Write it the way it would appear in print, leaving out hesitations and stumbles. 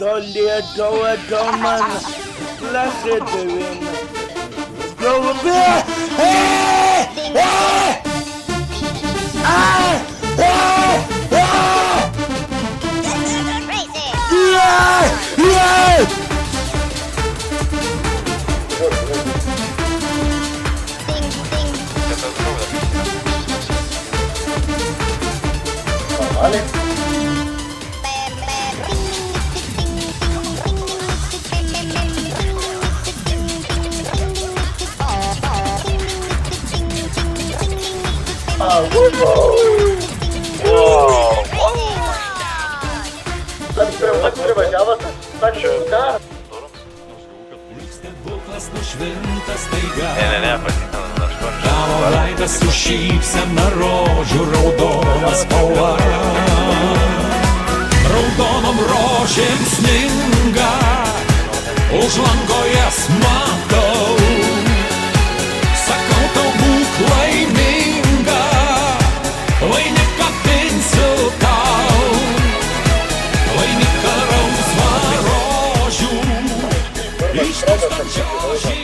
to Lietuva, to man lažėtuvin. Galvė! Ne, pasitikėm aš. Tavo veidas su šypsena rožių raudona spalva. Raudonom rožėm sninga, už lango jas matau. Sakau tau būk laiminga, vainiką pinsiu tau. Vainiką rausvą rožių, išpūstam žiožį.